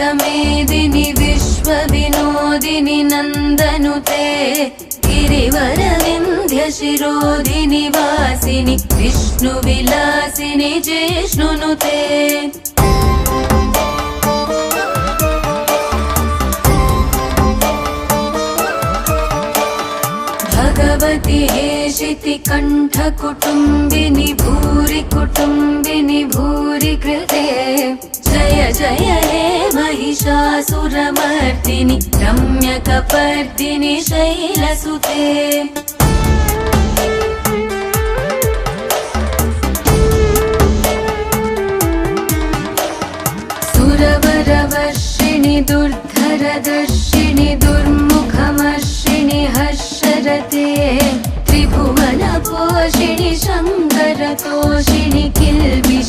विश्वमेदिनि विश्वविनोदिनि नन्दनुते गिरिवरविन्ध्यशिरोधिनि वासिनि विष्णुविलासिनि जिष्णुनुते भगवति हेशिति कण्ठकुटुम्बिनि भूरि कुटुम्बिनि भूरि कृते जय जय हे महिषासुरमर्दिनि रम्यकपर्दिनि शैलसुते सुरवरवर्षिणि दुर्धरदर्शिनि दुर्मुखमर्षिणि हर्षरते त्रिभुवनपोषिणि शङ्करतोषिणि